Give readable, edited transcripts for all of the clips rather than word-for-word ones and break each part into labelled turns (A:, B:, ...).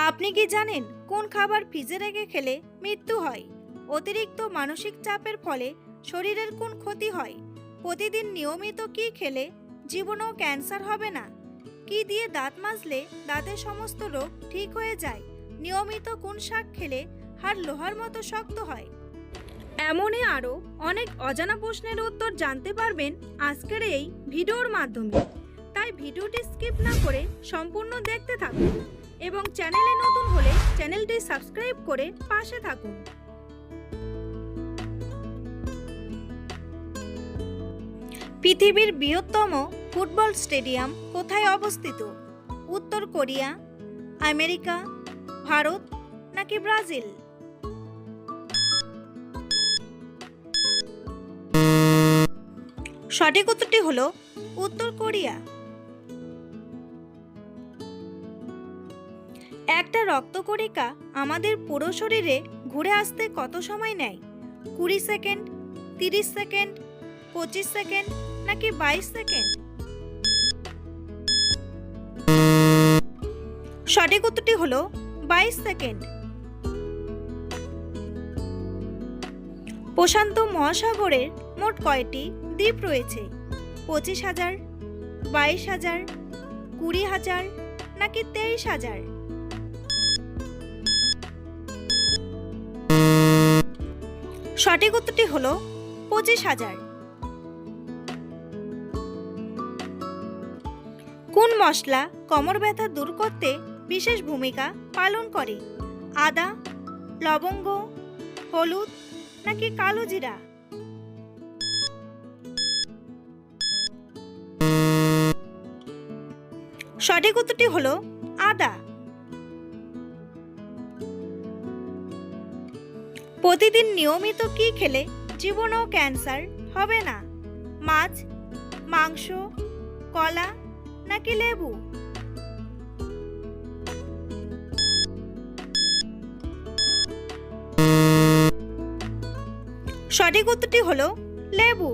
A: আপনি কি জানেন কোন খাবার ফ্রিজে রেখে খেলে মৃত্যু হয়? অতিরিক্ত মানসিক চাপের ফলে শরীরের কোন ক্ষতি হয়? প্রতিদিন নিয়মিত কি খেলে জীবনেও ক্যান্সার হবে না? কি দিয়ে দাঁত মাজলে দাঁতের সমস্ত রোগ ঠিক হয়ে যায়? নিয়মিত কোন শাক খেলে হাড় লোহার মতো শক্ত হয়? এমনই আরও অনেক অজানা প্রশ্নের উত্তর জানতে পারবেন আজকের এই ভিডিওর মাধ্যমে। তাই ভিডিওটি স্কিপ না করে সম্পূর্ণ দেখতে থাকুন এবং চ্যানেলে নতুন হলে চ্যানেলটি সাবস্ক্রাইব করে পাশে থাকুন। পৃথিবীর বৃহত্তম ফুটবল স্টেডিয়াম কোথায় অবস্থিত? উত্তর কোরিয়া, আমেরিকা, ভারত নাকি ব্রাজিল? সঠিক উত্তরটি হলো উত্তর কোরিয়া। একটা রক্তকণিকা আমাদের পুরো শরীরে ঘুরে আসতে কত সময় নেয়? 20 সেকেন্ড, 30 সেকেন্ড, 25 সেকেন্ড নাকি 22 সেকেন্ড? সঠিক উত্তরটি হলো 22 সেকেন্ড। প্রশান্ত মহাসাগরের মোট কয়টি দ্বীপ রয়েছে? 25,000, 22,000, 20,000 নাকি 23,000? সঠিক উত্তরটি হলো 25,000। কোন মশলা কোমর ব্যথা দূর করতে বিশেষ ভূমিকা পালন করে? আদা, লবঙ্গ, হলুদ নাকি কালো জিরা? সঠিক উত্তরটি হলো আদা। প্রতিদিন নিয়মিত কি খেলে জীবনেও ক্যান্সার হবে না? মাছ, মাংস, কলা নাকি লেবু? সঠিক উত্তরটি হলো লেবু।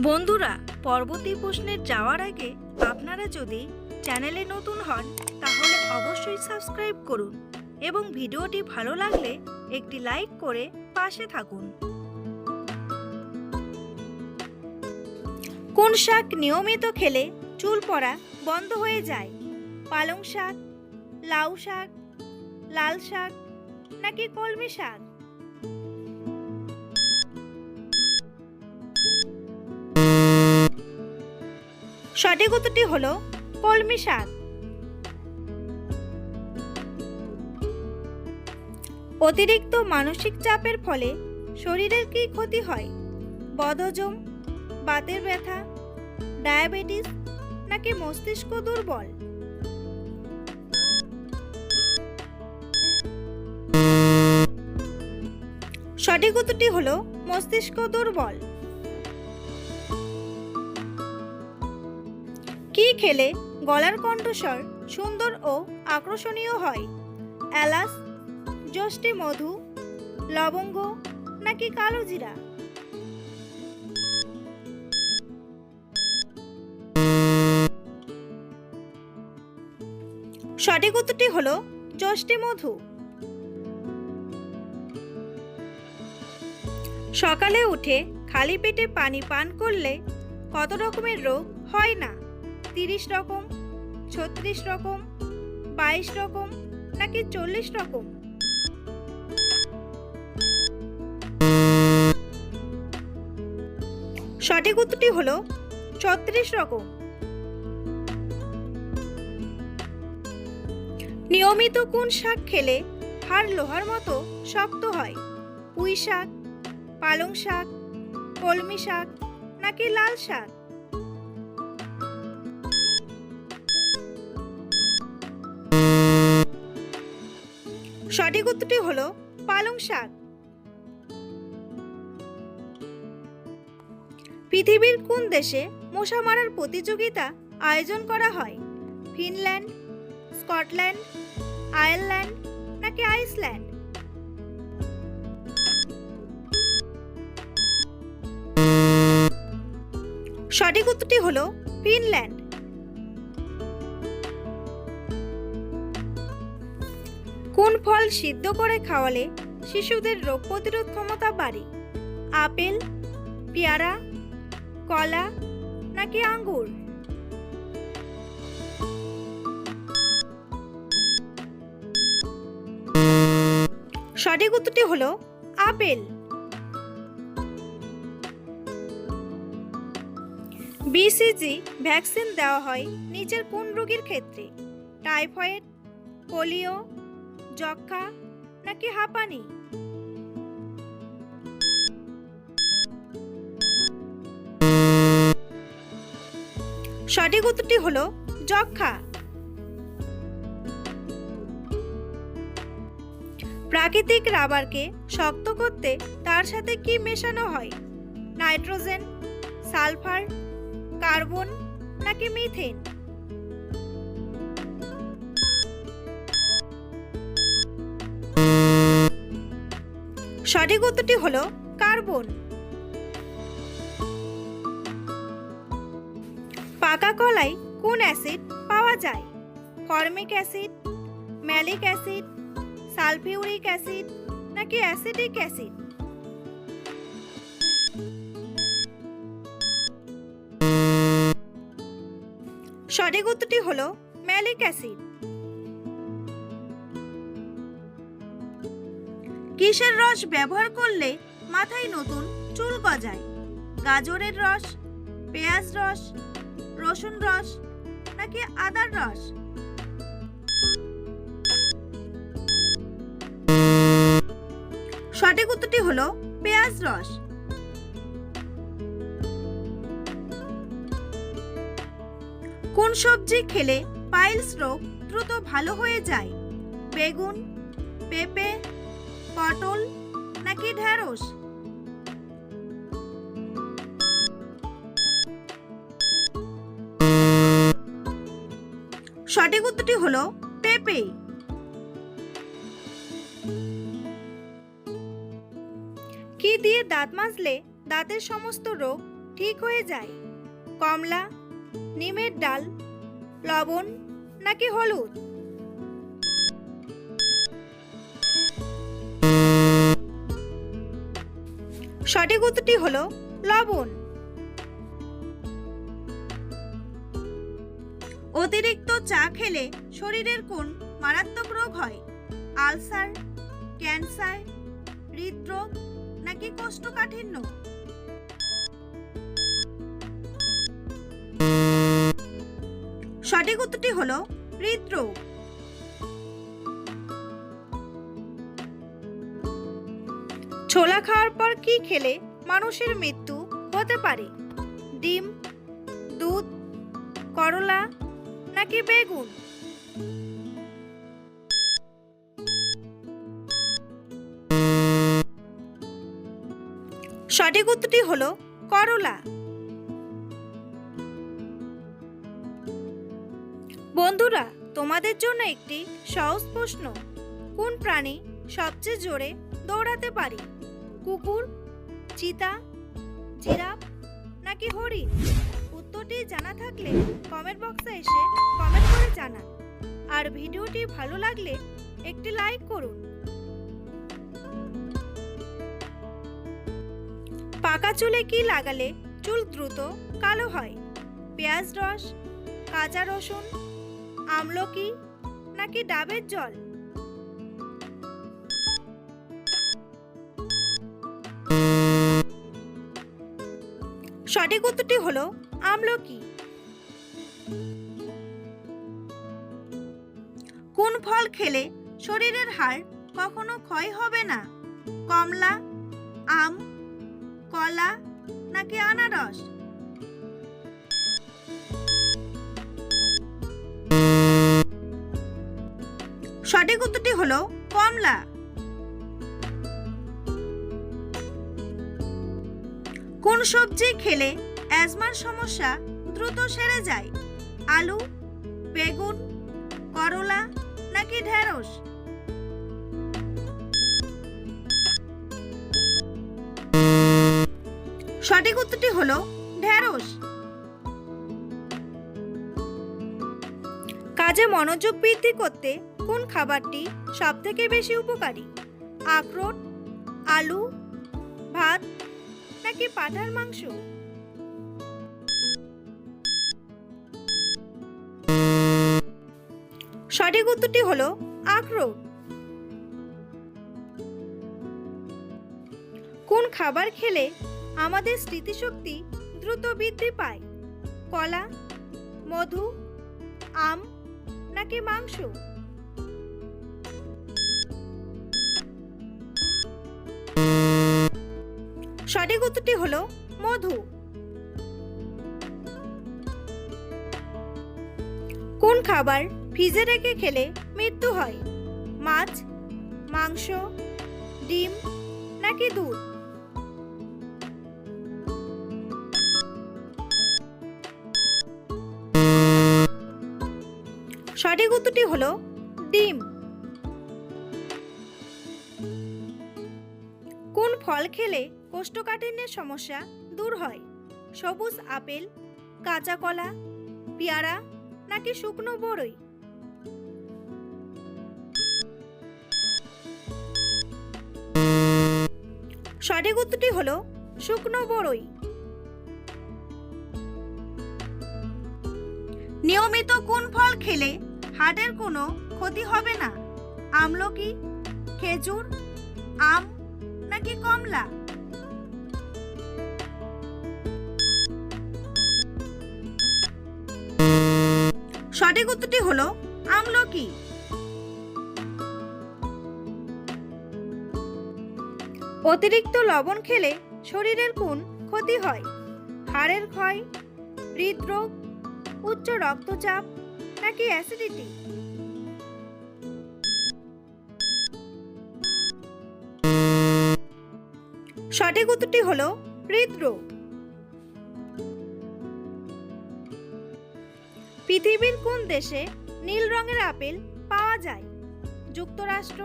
A: বন্ধুরা, পরবর্তী প্রশ্নে যাওয়ার আগে আপনারা যদি চ্যানেলে নতুন হন তাহলে অবশ্যই সাবস্ক্রাইব করুন এবং ভিডিওটি ভালো লাগলে একটি লাইক করে পাশে থাকুন। কোন শাক নিয়মিত খেলে চুল পড়া বন্ধ হয়ে যায়? পালং শাক, লাউ শাক, লাল শাক নাকি কলমি শাক? সঠিক উত্তরটি হলো কলমি শাক। অতিরিক্ত মানসিক চাপের ফলে শরীরের কি ক্ষতি হয়? বদহজম, বাতের ব্যথা, ডায়াবেটিস নাকি মস্তিষ্ক দুর্বল? সঠিক উত্তরটি হলো মস্তিষ্ক দুর্বল। কি খেলে গলার কণ্ঠস্বর সুন্দর ও আকর্ষণীয় হয়? এলাচ, যষ্টি মধু, লবঙ্গ নাকি কালো জিরা? সঠিক উত্তরটি হলো যষ্টি মধু। সকালে উঠে খালি পেটে পানি পান করলে কত রকমের রোগ হয় না? 30 রকম, 36 রকম, 22 রকম নাকি 40 রকম? সঠিক উত্তরটি হলো 36 রকম। নিয়মিত কোন শাক খেলে হাড় লোহার মতো শক্ত হয়? পুঁই শাক, পালং শাক, কলমি শাক নাকি লাল শাক? সঠিক উত্তরটি হলো পালং শাক। পৃথিবীর কোন দেশে মশা মারার প্রতিযোগিতা আয়োজন করা হয়? ফিনল্যান্ড, স্কটল্যান্ড, আয়ারল্যান্ড নাকি আইসল্যান্ড? সঠিক উত্তরটি হলো ফিনল্যান্ড। কোন ফল সিদ্ধ করে খাওয়ালে শিশুদের রোগ প্রতিরোধ ক্ষমতা বাড়ে? আপেল, পেয়ারা, কলা নাকি আঙ্গুর? সঠিক উত্তরটি হলো আপেল। বিসিজি ভ্যাকসিন দেওয়া হয় নিচের কোন রোগীর ক্ষেত্রে? টাইফয়েড, পোলিও, যক্ষ্মা নাকি হাঁপানি? সঠিক উত্তরটি হলো যক্ষ্মা। প্রাকৃতিক রাবারকে শক্ত করতে তার সাথে কি মেশানো হয়? নাইট্রোজেন, সালফার, কার্বন নাকি মিথেন? সঠিক উত্তরটি হলো কার্বন। পাকা কলায় কোন অ্যাসিড পাওয়া যায়? Formic acid, malic acid, sulphuric acid নাকি অ্যাসিটিক অ্যাসিড? সঠিক উত্তরটি হলো ম্যালিক অ্যাসিড। কিসের রস ব্যবহার করলে মাথায় নতুন চুল গজায়? গাজরের রস, পেঁয়াজ রস, রসুন রস নাকি আদার রস? সঠিক উত্তরটি হলো পেঁয়াজ রস। কোন সবজি খেলে পাইলস রোগ দ্রুত ভালো হয়ে যায়? বেগুন, পেঁপে, পটল নাকি ঢেঁড়স? সঠিক উত্তরটি হলো পেঁপে। কি দিয়ে দাঁত মাজলে দাঁতের সমস্ত রোগ ঠিক হয়ে যায়? কমলা, নিমের ডাল, লবণ নাকি হলুদ? সঠিক উত্তরটি হলো লবণ। অতিরিক্ত চা খেলে শরীরের কোন মারাত্মক রোগ হয়? আলসার, ক্যান্সার, হৃদরোগ নাকি কোষ্ঠকাঠিন্য? সঠিক উত্তরটি হলো হৃদরোগ। ছোলা খাওয়ার পর কি খেলে মানুষের মৃত্যু হতে পারে? ডিম, দুধ, করলা নাকি বেগুন? সঠিক উত্তরটি হলো করলা। বন্ধুরা, তোমাদের জন্য একটি সহজ প্রশ্ন। কোন প্রাণী সবচেয়ে জোরে দৌড়াতে পারে? কুকুর, চিতা, জিরাফ নাকি হরিণ? উত্তরটি জানা থাকলে কমেন্ট বক্সে এসে কমেন্ট করে জানান। আর ভিডিওটি ভালো লাগলে একটি লাইক করুন। পাকা চুলে কি লাগালে চুল দ্রুত কালো হয়? পেঁয়াজ রস, কাঁচা রসুন, আমলকি নাকি ডাবের জল? সঠিক উত্তরটি হলো আমলকি। কোন ফল খেলে শরীরের হাড় কখনো ক্ষয় হবে না? কমলা, আম, কলা নাকি আনারস? সঠিক উত্তরটি হলো কমলা। কোন সবজি খেলে অ্যাজমার সমস্যা দ্রুত সেরে যায়? আলু, বেগুন, করলা নাকি ঢেঁড়স? সঠিক উত্তরটি হলো ঢেঁড়স। কাজে মনোযোগ বৃদ্ধি করতে কোন খাবারটি সবথেকে বেশি উপকারী? আখরোট, আলু, ভাত নাকি পাঁঠার মাংস? সঠিক উত্তরটি হলো আখরোট। কোন খাবার খেলে আমাদের স্মৃতিশক্তি দ্রুত বৃদ্ধি পায়? কলা, মধু, আম নাকি মাংস? সঠিক উত্তরটি হলো মধু। কোন খাবার ফ্রিজে রেখে খেলে মৃত্যু হয়? মাছ, মাংস, ডিম নাকি দুধ? সঠিক উত্তরটি হলো ডিম। কোন ফল খেলে কোষ্ঠকাঠিন্যের সমস্যা দূর হয়? সবুজ আপেল, কাঁচা কলা, পেয়ারা নাকি শুকনো বরই? সঠিক উত্তরটি হলো শুকনো বরই। নিয়মিত কোন ফল খেলে হার্টের কোনো ক্ষতি হবে না? আমলকি, খেজুর, আম নাকি কমলা? সঠিক উত্তরটি হলো আমলকি। অতিরিক্ত লবণ খেলে শরীরের কোন ক্ষতি হয়? হাড়ের ক্ষয়, হৃদরোগ, উচ্চ রক্তচাপ নাকি অ্যাসিডিটি? সঠিক উত্তরটি হলো হৃদরোগ। পৃথিবীর কোন দেশে নীল রঙের আপেল পাওয়া যায়? যুক্তরাষ্ট্র,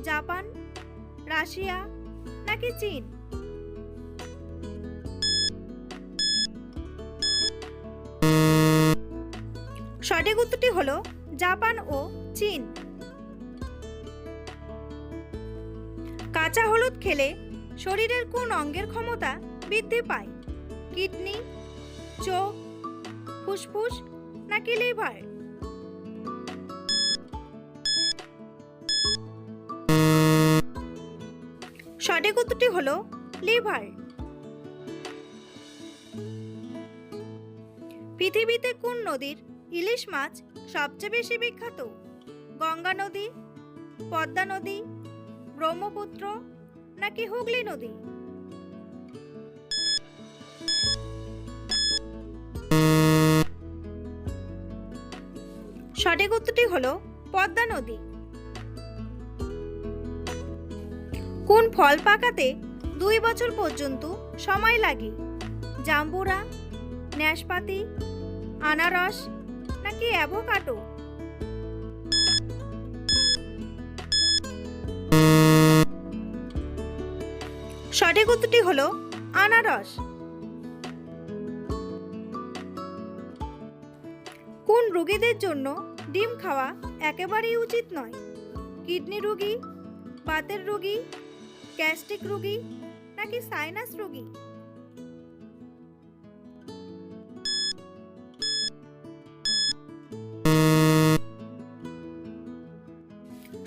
A: জাপান, রাশিয়া নাকি চীন? সঠিক উত্তরটি হলো জাপান ও চীন। কাঁচা হলুদ খেলে শরীরের কোন অঙ্গের ক্ষমতা বৃদ্ধি পায়? কিডনি, চোখ, ফুসফুস নাকি লিভার? সঠিক উত্তরটি হলো লিভার। পৃথিবীতে কোন নদীর ইলিশ মাছ সবচেয়ে বেশি বিখ্যাত? গঙ্গা নদী, পদ্মা নদী, ব্রহ্মপুত্র নাকি হুগলি নদী? সঠিক উত্তরটি হলো পদ্মা নদী। কোন ফল পাকাতে 2 বছর পর্যন্ত সময় লাগে? জাম্বুরা, নাশপাতি, আনারস নাকি অ্যাভোকাডো? সঠিক উত্তরটি হলো আনারস। কোন রোগীদের জন্য ডিম খাওয়া একেবারেই উচিত নয়? কিডনি রোগী, বাতের রোগী, গ্যাস্ট্রিক রোগী নাকি সাইনাস রোগী?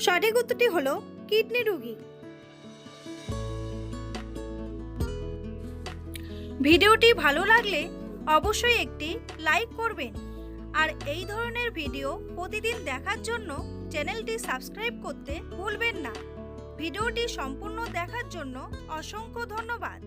A: সঠিক উত্তরটি হলো কিডনি রোগী। ভিডিওটি ভালো লাগলে অবশ্যই একটি লাইক করবেন আর এই ধরনের ভিডিও প্রতিদিন দেখার জন্য চ্যানেলটি সাবস্ক্রাইব করতে ভুলবেন না। ভিডিওটি সম্পূর্ণ দেখার জন্য অসংখ্য ধন্যবাদ।